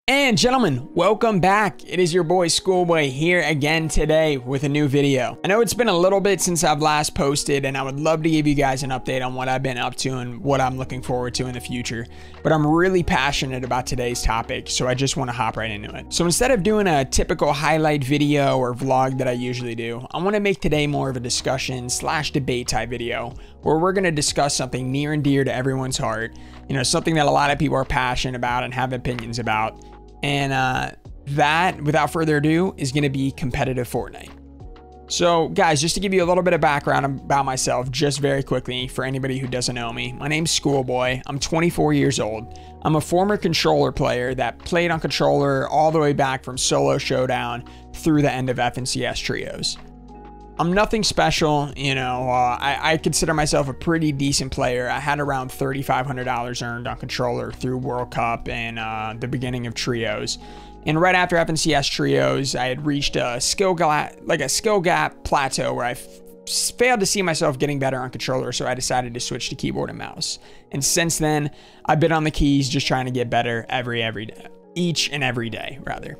And gentlemen, welcome back. It is your boy Schoolboy here again today with a new video. I know it's been a little bit since I've last posted, and I would love to give you guys an update on what I've been up to and what I'm looking forward to in the future. But I'm really passionate about today's topic, so I just want to hop right into it. So instead of doing a typical highlight video or vlog that I usually do, I want to make today more of a discussion / debate type video where we're going to discuss something near and dear to everyone's heart. You know, something that a lot of people are passionate about and have opinions about. And that, without further ado, is going to be competitive Fortnite. So guys, just to give you a little bit of background about myself, just very quickly, for anybody who doesn't know me, my name's Schoolboy. I'm 24 years old. I'm a former controller player that played on controller all the way back from solo showdown through the end of FNCS trios. I'm nothing special, you know, I consider myself a pretty decent player. I had around $3,500 earned on controller through World Cup and the beginning of trios. And right after FNCS trios, I had reached a skill gap plateau where I failed to see myself getting better on controller, so I decided to switch to keyboard and mouse. And since then, I've been on the keys just trying to get better each and every day, rather.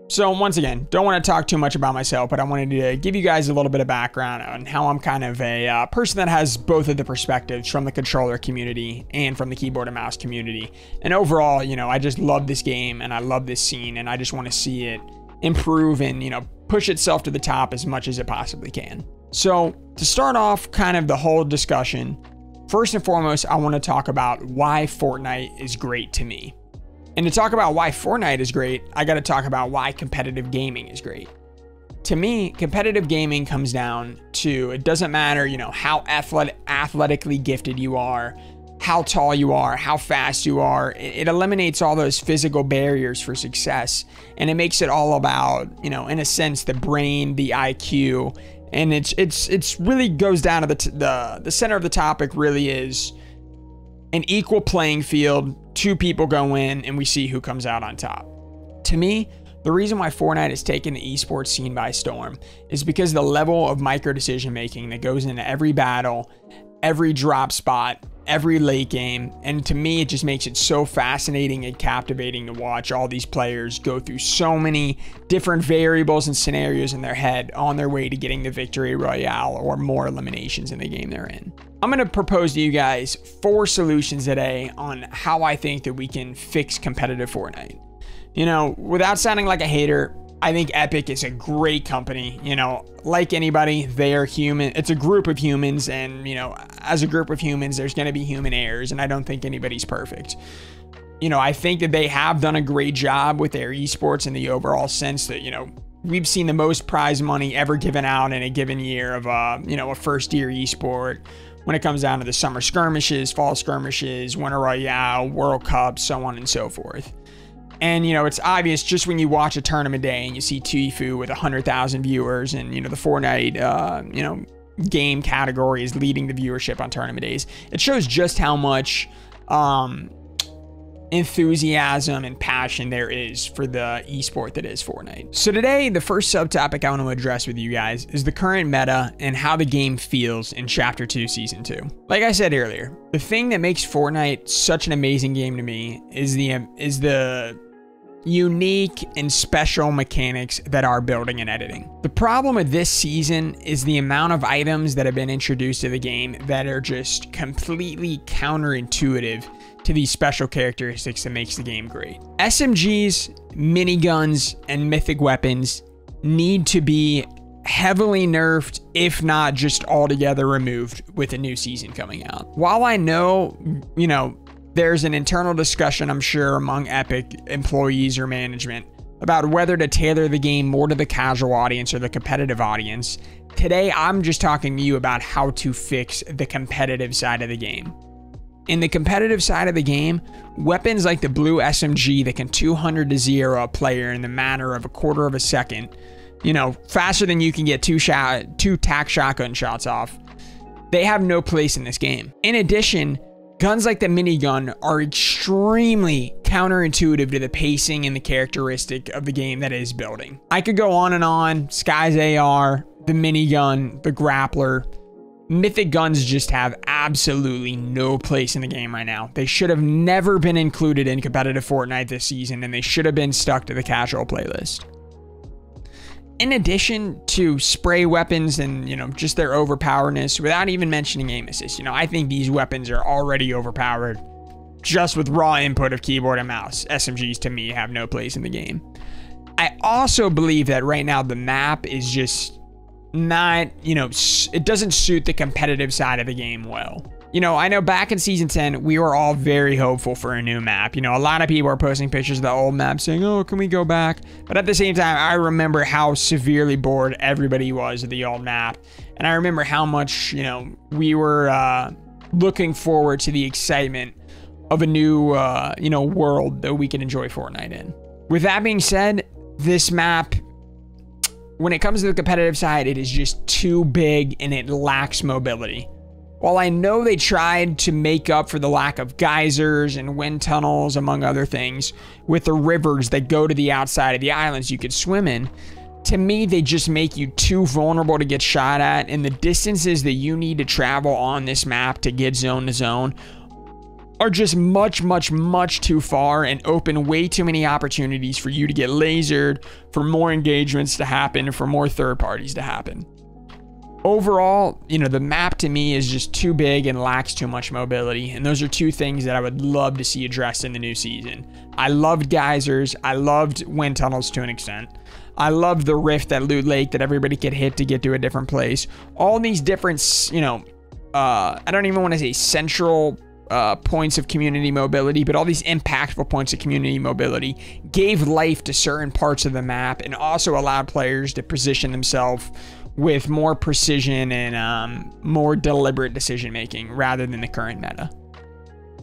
So once again, don't want to talk too much about myself, but I wanted to give you guys a little bit of background on how I'm kind of a person that has both of the perspectives from the controller community and from the keyboard and mouse community. And overall, you know, I just love this game and I love this scene and I just want to see it improve and, you know, push itself to the top as much as it possibly can. So to start off kind of the whole discussion, first and foremost, I want to talk about why Fortnite is great to me. And to talk about why Fortnite is great, I got to talk about why competitive gaming is great. To me, competitive gaming comes down to, it doesn't matter, you know, how athletically gifted you are, how tall you are, how fast you are. It eliminates all those physical barriers for success. And it makes it all about, you know, in a sense, the brain, the IQ. And it's really goes down to the center of the topic really is an equal playing field. Two people go in and we see who comes out on top. To me, the reason why Fortnite has taken the esports scene by storm is because the level of micro decision making that goes into every battle, every drop spot, every late game. And to me, it just makes it so fascinating and captivating to watch all these players go through so many different variables and scenarios in their head on their way to getting the victory royale or more eliminations in the game they're in. I'm going to propose to you guys 4 solutions today on how I think that we can fix competitive Fortnite. You know, without sounding like a hater, I think Epic is a great company. You know, like anybody, they are human. It's a group of humans, and, you know, as a group of humans, there's going to be human errors, and I don't think anybody's perfect. You know, I think that they have done a great job with their esports in the overall sense that, you know, we've seen the most prize money ever given out in a given year of, you know, a first-year esport. When it comes down to the summer skirmishes, fall skirmishes, winter royale, World Cup, so on and so forth. And, you know, it's obvious just when you watch a tournament day and you see Tfue with 100,000 viewers and, you know, the Fortnite, you know, game category is leading the viewership on tournament days. It shows just how much enthusiasm and passion there is for the esport that is Fortnite. So today, the first subtopic I want to address with you guys is the current meta and how the game feels in Chapter 2, Season 2. Like I said earlier, the thing that makes Fortnite such an amazing game to me is the unique and special mechanics that are building and editing. The problem with this season is the amount of items that have been introduced to the game that are just completely counterintuitive to these special characteristics that makes the game great. SMGs, miniguns, and mythic weapons need to be heavily nerfed, if not just altogether removed with a new season coming out. While I know, you know, there's an internal discussion, I'm sure, among Epic employees or management about whether to tailor the game more to the casual audience or the competitive audience. Today, I'm just talking to you about how to fix the competitive side of the game. In the competitive side of the game, weapons like the blue SMG that can 200 to 0 a player in the matter of a quarter of a second, you know, faster than you can get two tac shotgun shots off, they have no place in this game. In addition, guns like the minigun are extremely counterintuitive to the pacing and the characteristic of the game that is building. I could go on and on. Sky's AR, the minigun, the grappler. Mythic guns just have absolutely no place in the game right now. They should have never been included in competitive Fortnite this season, and they should have been stuck to the casual playlist. In addition to spray weapons and, just their overpowerness, without even mentioning aim assist, I think these weapons are already overpowered just with raw input of keyboard and mouse. SMGs, to me, have no place in the game. I also believe that right now the map is just not, it doesn't suit the competitive side of the game well. I know back in season 10, we were all very hopeful for a new map. A lot of people are posting pictures of the old map saying, oh, can we go back? But at the same time, I remember how severely bored everybody was of the old map. And I remember how much, we were looking forward to the excitement of a new, world that we can enjoy Fortnite in. With that being said, this map, when it comes to the competitive side, it is just too big and it lacks mobility. While I know they tried to make up for the lack of geysers and wind tunnels, among other things, with the rivers that go to the outside of the islands you could swim in, to me, they just make you too vulnerable to get shot at, and the distances that you need to travel on this map to get zone to zone are just much, much, much too far and open way too many opportunities for you to get lasered, for more engagements to happen, for more third parties to happen. Overall, the map to me is just too big and lacks too much mobility, and those are two things that I would love to see addressed in the new season. I loved geysers, I loved wind tunnels to an extent. I loved the rift at Loot Lake that everybody could hit to get to a different place. All these different, I don't even want to say central points of community mobility, but all these impactful points of community mobility gave life to certain parts of the map and also allowed players to position themselves with more precision and more deliberate decision making rather than the current meta.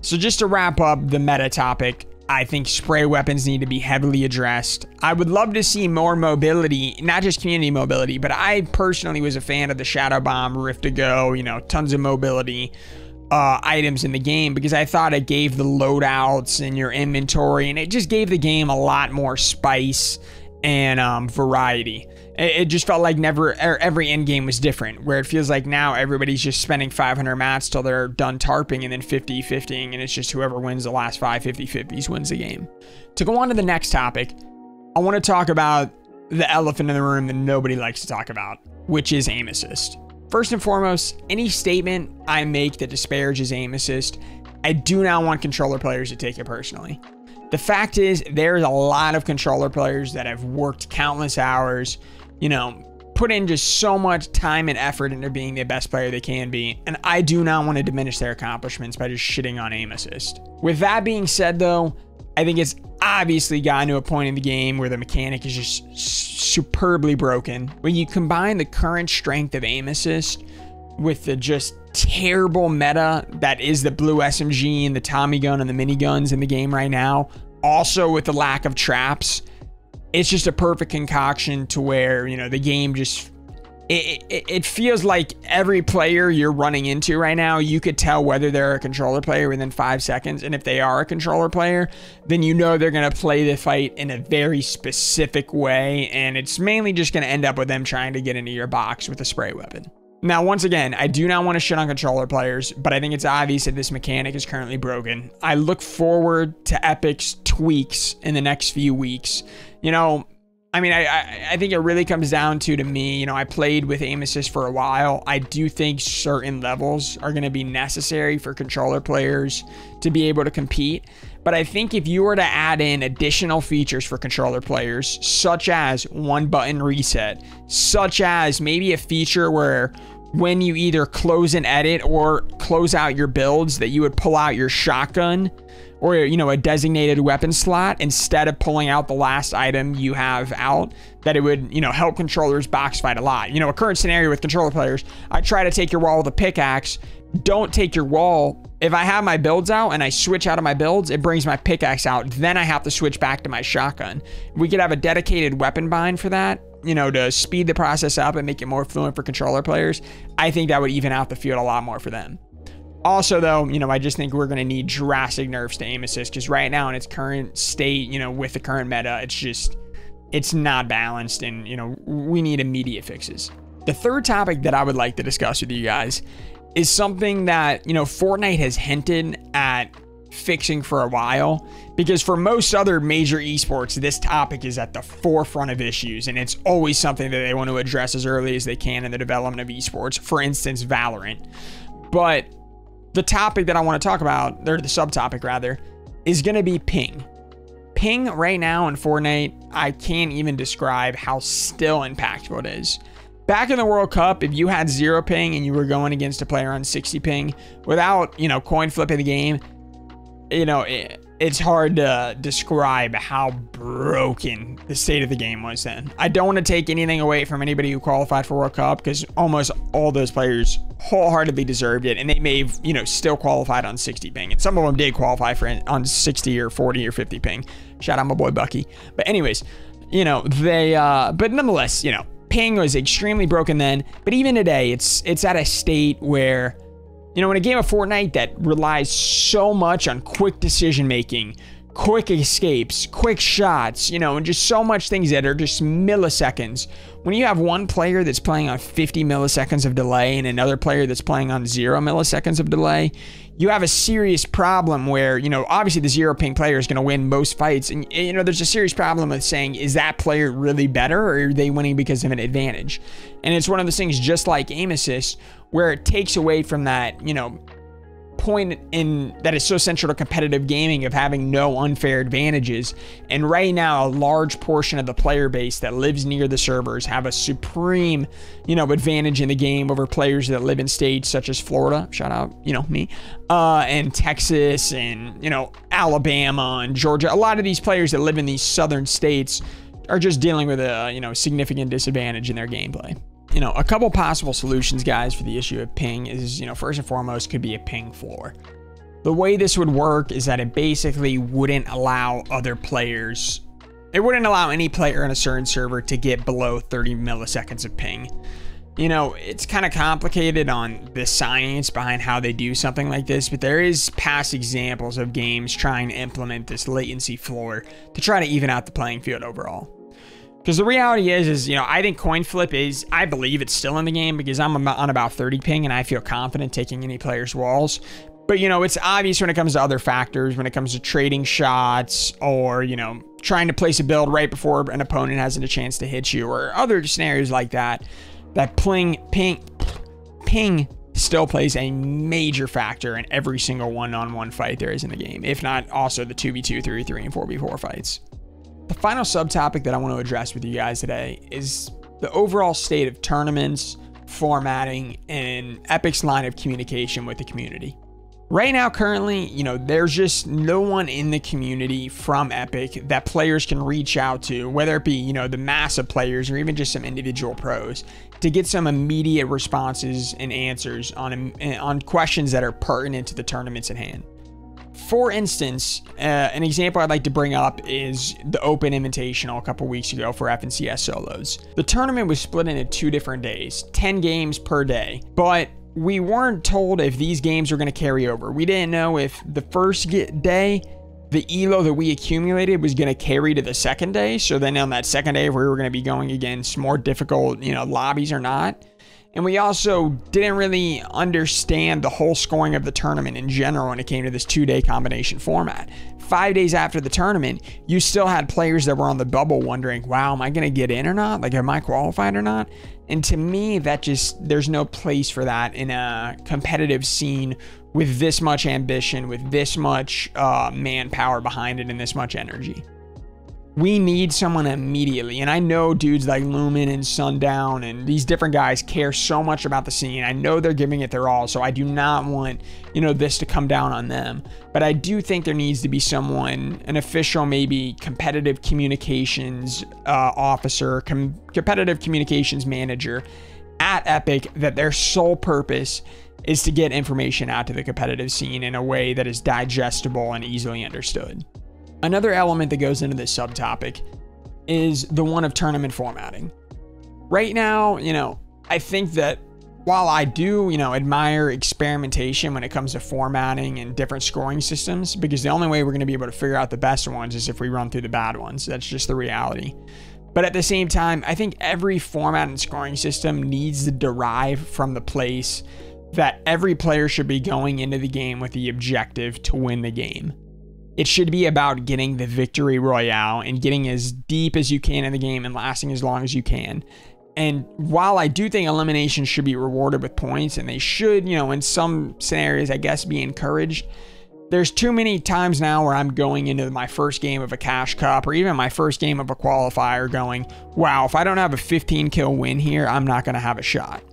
So just to wrap up the meta topic, I think spray weapons need to be heavily addressed. I would love to see more mobility, not just community mobility, but I personally was a fan of the Shadow Bomb, Rift to Go, tons of mobility items in the game, because I thought it gave the loadouts and your inventory, and it just gave the game a lot more spice and variety. It just felt like every end game was different, where it feels like now everybody's just spending 500 mats till they're done tarping and then 50-50ing, and it's just whoever wins the last 5 50-50s wins the game. To go on to the next topic, I want to talk about the elephant in the room that nobody likes to talk about, which is aim assist. First and foremost, any statement I make that disparages aim assist, I do not want controller players to take it personally. The fact is, there's a lot of controller players that have worked countless hours, put in just so much time and effort into being the best player they can be, and I do not want to diminish their accomplishments by just shitting on aim assist. With that being said, though, I think it's obviously gotten to a point in the game where the mechanic is just superbly broken. When you combine the current strength of aim assist with the just terrible meta that is the blue SMG and the Tommy gun and the miniguns in the game right now, also with the lack of traps, it's just a perfect concoction to where, the game just, it feels like every player you're running into right now, you could tell whether they're a controller player within 5 seconds. And if they are a controller player, then they're going to play the fight in a very specific way. And it's mainly just going to end up with them trying to get into your box with a spray weapon. Now, once again, I do not want to shit on controller players, but I think it's obvious that this mechanic is currently broken. I look forward to Epic's tweaks in the next few weeks. I think it really comes down to me, I played with aim assist for a while. I do think certain levels are going to be necessary for controller players to be able to compete. But I think if you were to add in additional features for controller players, such as one button reset, such as maybe a feature where when you either close an edit or close out your builds, that you would pull out your shotgun or, a designated weapon slot instead of pulling out the last item you have out, that it would, help controllers box fight a lot. A current scenario with controller players, I try to take your wall with a pickaxe. Don't take your wall. If I have my builds out and I switch out of my builds, it brings my pickaxe out. Then I have to switch back to my shotgun. We could have a dedicated weapon bind for that, to speed the process up and make it more fluent for controller players. I think that would even out the field a lot more for them. Also, though, I just think we're going to need drastic nerfs to aim assist, because right now in its current state, with the current meta, it's not balanced, and, we need immediate fixes. The third topic that I would like to discuss with you guys is something that, Fortnite has hinted at fixing for a while, because for most other major esports, this topic is at the forefront of issues, and it's always something that they want to address as early as they can in the development of esports. For instance, Valorant. But the topic that I want to talk about, or the subtopic rather, is going to be ping. Ping right now in Fortnite, I can't even describe how still impactful it is. Back in the World Cup, if you had 0 ping and you were going against a player on 60 ping without, coin flipping the game, it's hard to describe how broken the state of the game was then. I don't want to take anything away from anybody who qualified for World Cup, because almost all those players wholeheartedly deserved it, and they may have, still qualified on 60 ping. And some of them did qualify for on 60 or 40 or 50 ping. Shout out my boy Bucky. But anyways, but nonetheless, ping was extremely broken then. But even today, it's at a state where, in a game of Fortnite that relies so much on quick decision making, quick escapes, quick shots, and just so much things that are just milliseconds. When you have one player that's playing on 50 milliseconds of delay and another player that's playing on 0 milliseconds of delay, you have a serious problem where, obviously the 0 ping player is going to win most fights. And, there's a serious problem with saying, is that player really better, or are they winning because of an advantage? And it's one of those things, just like aim assist, where it takes away from that, point in that is so central to competitive gaming of having no unfair advantages. And right now, a large portion of the player base that lives near the servers have a supreme, advantage in the game over players that live in states such as Florida, shout out, me, and Texas, and, Alabama and Georgia. A lot of these players that live in these southern states are just dealing with a, significant disadvantage in their gameplay. A couple possible solutions, guys, for the issue of ping is, first and foremost, could be a ping floor. The way this would work is that it basically wouldn't allow other players, it wouldn't allow any player on a certain server to get below 30 milliseconds of ping. It's kind of complicated on the science behind how they do something like this, but there is past examples of games trying to implement this latency floor to try to even out the playing field overall. Because the reality is, I think coin flip is, I believe it's still in the game, because I'm on about 30 ping and I feel confident taking any player's walls. But, it's obvious when it comes to other factors, when it comes to trading shots, or, trying to place a build right before an opponent has a chance to hit you, or other scenarios like that, that ping still plays a major factor in every single one-on-one fight there is in the game, if not also the 2v2, 3v3, and 4v4 fights. The final subtopic that I want to address with you guys today is the overall state of tournaments, formatting, and Epic's line of communication with the community. Right now, currently, there's just no one in the community from Epic that players can reach out to, whether it be, the mass of players or even just some individual pros, to get some immediate responses and answers on questions that are pertinent to the tournaments at hand. For instance, an example I'd like to bring up is the Open Invitational a couple weeks ago for FNCS solos. The tournament was split into 2 different days, 10 games per day, but we weren't told if these games were going to carry over. We didn't know if the first day, the elo that we accumulated was going to carry to the second day. So then on that second day, if we were going to be going against more difficult, lobbies or not. And we also didn't really understand the whole scoring of the tournament in general when it came to this 2-day combination format. 5 days after the tournament, you still had players that were on the bubble wondering, wow, am I going to get in or not? Like, am I qualified or not? And to me, there's no place for that in a competitive scene with this much ambition, with this much manpower behind it, and this much energy. We need someone immediately. And I know dudes like Loomin and Sundown and these different guys care so much about the scene. I know they're giving it their all, so I do not want, this to come down on them. But I do think there needs to be someone, an official, maybe competitive communications officer, competitive communications manager at Epic, that their sole purpose is to get information out to the competitive scene in a way that is digestible and easily understood. Another element that goes into this subtopic is the one of tournament formatting. Right now, I think that while I do, admire experimentation when it comes to formatting and different scoring systems, because the only way we're going to be able to figure out the best ones is if we run through the bad ones. That's just the reality. But at the same time, I think every format and scoring system needs to derive from the place that every player should be going into the game with the objective to win the game. It should be about getting the victory royale and getting as deep as you can in the game and lasting as long as you can. And while I do think elimination should be rewarded with points, and they should, you know, in some scenarios, I guess, be encouraged, there's too many times now where I'm going into my first game of a cash cup or even my first game of a qualifier going, wow, if I don't have a 15 kill win here, I'm not going to have a shot.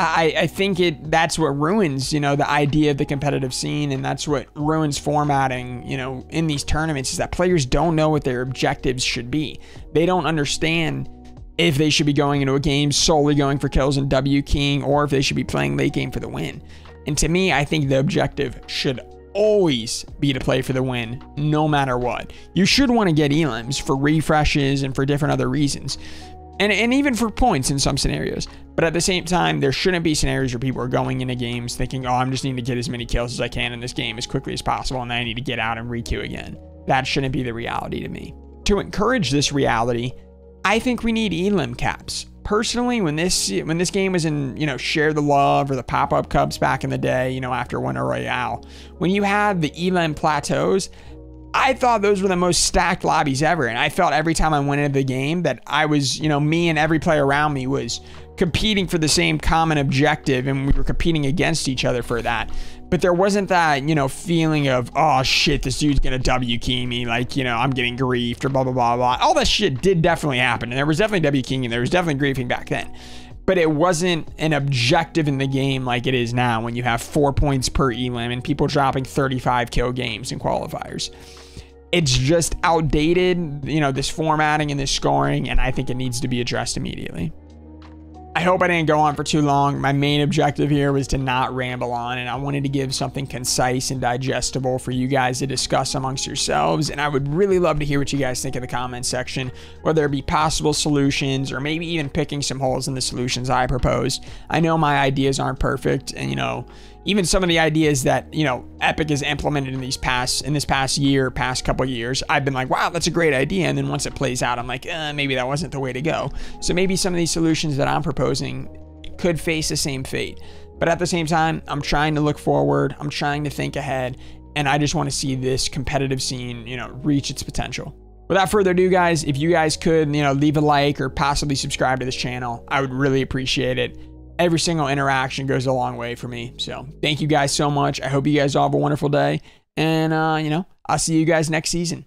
I think that's what ruins, you know, the idea of the competitive scene, and that's what ruins formatting, you know, in these tournaments, is that players don't know what their objectives should be. They don't understand if they should be going into a game solely going for kills and W keying, or if they should be playing late game for the win. And to me, I think the objective should always be to play for the win, no matter what. You should want to get Elims for refreshes and for different other reasons. And even for points in some scenarios. But at the same time, there shouldn't be scenarios where people are going into games thinking, oh, I'm just need to get as many kills as I can in this game as quickly as possible, and then I need to get out and re-queue again. That shouldn't be the reality to me. To encourage this reality, I think we need Elim caps. Personally, when this game was in, you know, Share the Love or the pop-up cups back in the day, you know, after Winter Royale, when you had the Elim plateaus, I thought those were the most stacked lobbies ever. And I felt every time I went into the game that I was, you know, me and every player around me was competing for the same common objective, and we were competing against each other for that. But there wasn't that, you know, feeling of, oh shit, this dude's gonna W key me, like, you know, I'm getting griefed or blah, blah, blah, blah. All that shit did definitely happen. And there was definitely W keying and there was definitely griefing back then. But it wasn't an objective in the game like it is now when you have 4 points per Elim and people dropping 35 kill games in qualifiers. It's just outdated, you know, this formatting and this scoring, and I think it needs to be addressed immediately. I hope I didn't go on for too long. My main objective here was to not ramble on, and I wanted to give something concise and digestible for you guys to discuss amongst yourselves. And I would really love to hear what you guys think in the comments section, whether it be possible solutions or maybe even picking some holes in the solutions I proposed. I know my ideas aren't perfect, and, you know, even some of the ideas that, you know, Epic has implemented in this past couple years, I've been like, wow, that's a great idea. And then once it plays out, I'm like, maybe that wasn't the way to go. So maybe some of these solutions that I'm proposing could face the same fate. But at the same time, I'm trying to look forward. I'm trying to think ahead. And I just want to see this competitive scene, you know, reach its potential. Without further ado, guys, if you guys could, you know, leave a like or possibly subscribe to this channel, I would really appreciate it. Every single interaction goes a long way for me. So thank you guys so much. I hope you guys all have a wonderful day. And, you know, I'll see you guys next season.